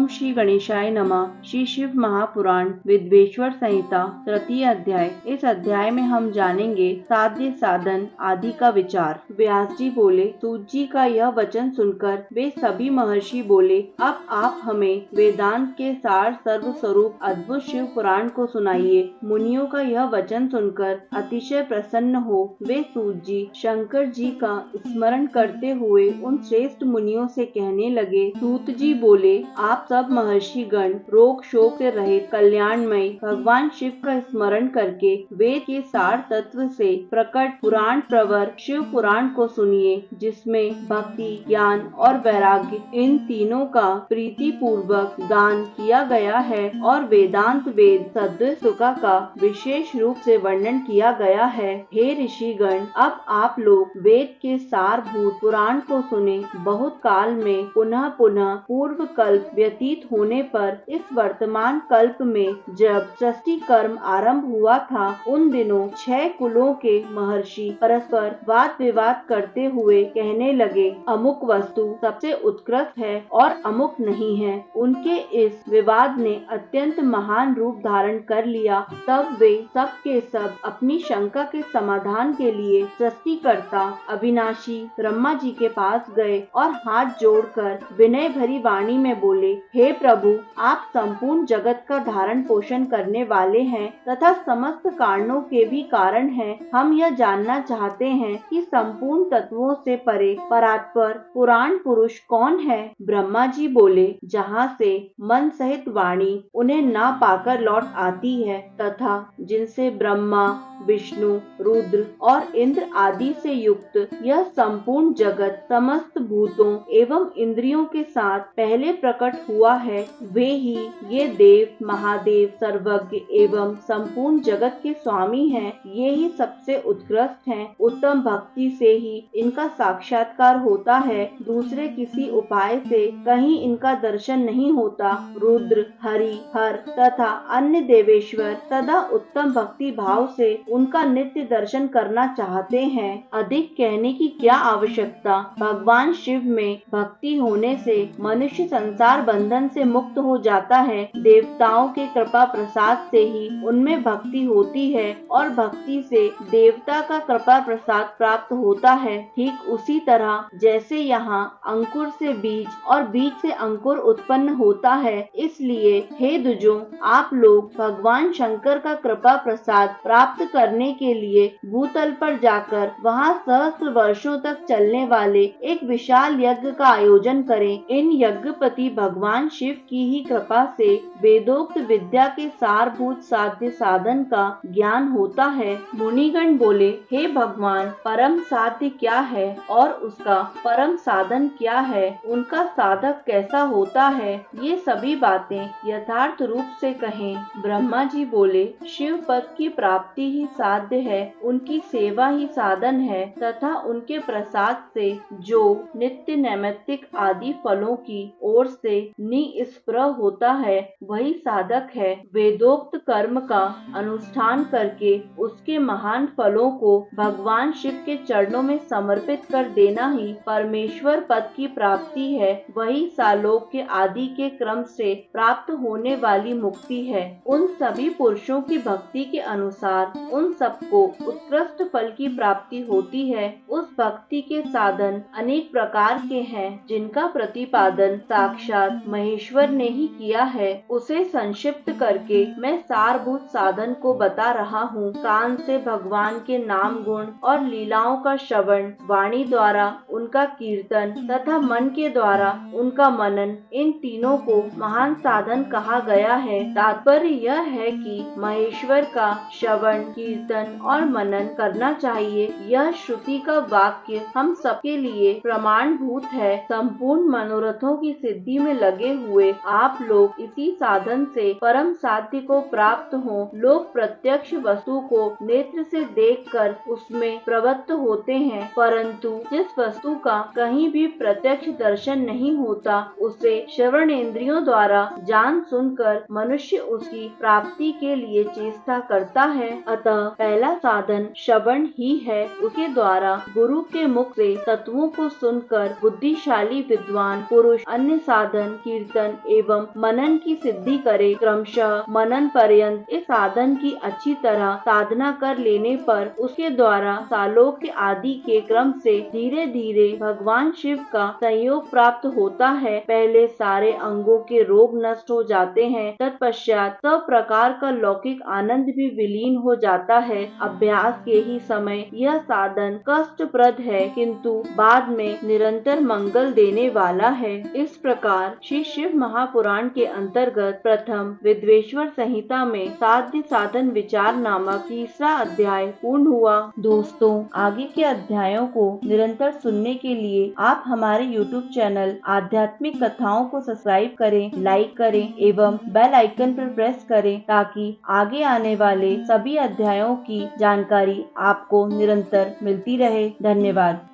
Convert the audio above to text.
ओम श्री गणेशाय नमः। श्री शिव महापुराण विद्वेश्वर संहिता तृतीय अध्याय। इस अध्याय में हम जानेंगे साध्य साधन आदि का विचार। व्यास जी बोले, सूत जी का यह वचन सुनकर वे सभी महर्षि बोले, अब आप हमें वेदांत के सार सर्व स्वरूप अद्भुत शिव पुराण को सुनाइए। मुनियों का यह वचन सुनकर अतिशय प्रसन्न हो वे सूत जी शंकर जी का स्मरण करते हुए उन श्रेष्ठ मुनियों से कहने लगे। सूत जी बोले, आप सब महर्षि गण रोग शोक से रहित कल्याणमय भगवान शिव का स्मरण करके वेद के सार तत्व से प्रकट पुराण प्रवर शिव पुराण को सुनिए, जिसमें भक्ति, ज्ञान और वैराग्य इन तीनों का प्रीति पूर्वक गान किया गया है और वेदांत वेद सदृश सुखा का विशेष रूप से वर्णन किया गया है। हे ऋषिगण, अब आप लोग वेद के सारभूत पुराण को सुने। बहुत काल में पुनः पुनः पूर्व कल्प व्यतीत होने पर इस वर्तमान कल्प में जब सृष्टि कर्म आरंभ हुआ था, उन दिनों 6 कुलों के महर्षि परस्पर वाद विवाद करते हुए कहने लगे, अमुक वस्तु सबसे उत्कृष्ट है और अमुक नहीं है। उनके इस विवाद ने अत्यंत महान रूप धारण कर लिया। तब वे सब के सब अपनी शंका के समाधान के लिए सृष्टिकर्ता अविनाशी ब्रह्मा जी के पास गए और हाथ जोड़कर विनय भरी वाणी में बोले, हे प्रभु, आप संपूर्ण जगत का धारण पोषण करने वाले हैं तथा समस्त कारणों के भी कारण हैं। हम यह जानना चाहते हैं कि संपूर्ण तत्वों से परे परात्पर पुराण पुरुष कौन है। ब्रह्मा जी बोले, जहाँ से मन सहित वाणी उन्हें ना पाकर लौट आती है तथा जिनसे ब्रह्मा, विष्णु, रुद्र और इंद्र आदि से युक्त यह संपूर्ण जगत समस्त भूतों एवं इंद्रियों के साथ पहले प्रकट हुआ है, वे ही ये देव, महादेव, सर्वज्ञ एवं संपूर्ण जगत के स्वामी हैं। ये ही सबसे उत्कृष्ट हैं। उत्तम भक्ति से ही इनका साक्षात्कार होता है, दूसरे किसी उपाय से कहीं इनका दर्शन नहीं होता। रुद्र, हरि, हर तथा अन्य देवेश्वर सदा उत्तम भक्ति भाव से उनका नित्य दर्शन करना चाहते हैं। अधिक कहने की क्या आवश्यकता। भगवान शिव में भक्ति होने से मनुष्य संसार बंधन से मुक्त हो जाता है। देवताओं के कृपा प्रसाद से ही उनमें भक्ति होती है और भक्ति से देवता का कृपा प्रसाद प्राप्त होता है। ठीक उसी तरह जैसे यहाँ अंकुर से बीज और बीज से अंकुर उत्पन्न होता है, इसलिए हे दुजों, आप लोग भगवान शंकर का कृपा प्रसाद प्राप्त करने के लिए भूतल पर जाकर वहाँ सहस्त्र वर्षों तक चलने वाले एक विशाल यज्ञ का आयोजन करें। इन यज्ञपति भगवान शिव की ही कृपा से वेदोक्त विद्या के सारभूत साध्य साधन का ज्ञान होता है। मुनिगण बोले, हे भगवान, परम साध्य क्या है और उसका परम साधन क्या है, उनका साधक कैसा होता है, ये सभी बातें यथार्थ रूप से कहें। ब्रह्मा जी बोले, शिव पद की प्राप्ति ही साध्य है, उनकी सेवा ही साधन है तथा उनके प्रसाद से जो नित्य नैमित्तिक आदि फलों की ओर से निस्पृह होता है, वही साधक है। वेदोक्त कर्म का अनुष्ठान करके उसके महान फलों को भगवान शिव के चरणों में समर्पित कर देना ही परमेश्वर पद की प्राप्ति है। वही सालोक के आदि के क्रम से प्राप्त होने वाली मुक्ति है। उन सभी पुरुषों की भक्ति के अनुसार उन सबको उत्कृष्ट फल की प्राप्ति होती है। उस भक्ति के साधन अनेक प्रकार के हैं, जिनका प्रतिपादन साक्षात महेश्वर ने ही किया है। उसे संक्षिप्त करके मैं सारभूत साधन को बता रहा हूँ। कान से भगवान के नाम गुण और लीलाओं का श्रवण, वाणी द्वारा उनका कीर्तन तथा मन के द्वारा उनका मनन, इन तीनों को महान साधन कहा गया है। तात्पर्य यह है कि महेश्वर का श्रवण, कीर्तन और मनन करना चाहिए। यह श्रुति का वाक्य हम सबके लिए प्रमाणभूत है। संपूर्ण मनोरथों की सिद्धि में लगे हुए आप लोग इसी साधन से परम साध्य को प्राप्त हो। लोग प्रत्यक्ष वस्तु को नेत्र से देखकर उसमें प्रवृत्त होते हैं, परंतु जिस वस्तु का कहीं भी प्रत्यक्ष दर्शन नहीं होता, उसे श्रवण इंद्रियों द्वारा जान सुनकर मनुष्य उसकी प्राप्ति के लिए चेष्टा करता है। अतः पहला साधन श्रवण ही है। उसके द्वारा गुरु के मुख से तत्वों को सुनकर बुद्धिशाली विद्वान पुरुष अन्य साधन की कीर्तन एवं मनन की सिद्धि करे। क्रमशः मनन पर्यंत इस साधन की अच्छी तरह साधना कर लेने पर उसके द्वारा सालोक्य आदि के क्रम से धीरे धीरे भगवान शिव का संयोग प्राप्त होता है। पहले सारे अंगों के रोग नष्ट हो जाते हैं, तत्पश्चात सब प्रकार का लौकिक आनंद भी विलीन हो जाता है। अभ्यास के ही समय यह साधन कष्टप्रद है, किंतु बाद में निरंतर मंगल देने वाला है। इस प्रकार श्री शिव महापुराण के अंतर्गत प्रथम विद्वेश्वर संहिता में साध्य साधन विचार नामक तीसरा अध्याय पूर्ण हुआ। दोस्तों, आगे के अध्यायों को निरंतर सुनने के लिए आप हमारे YouTube चैनल आध्यात्मिक कथाओं को सब्सक्राइब करें, लाइक करें एवं बेल आइकन पर प्रेस करें ताकि आगे आने वाले सभी अध्यायों की जानकारी आपको निरंतर मिलती रहे। धन्यवाद।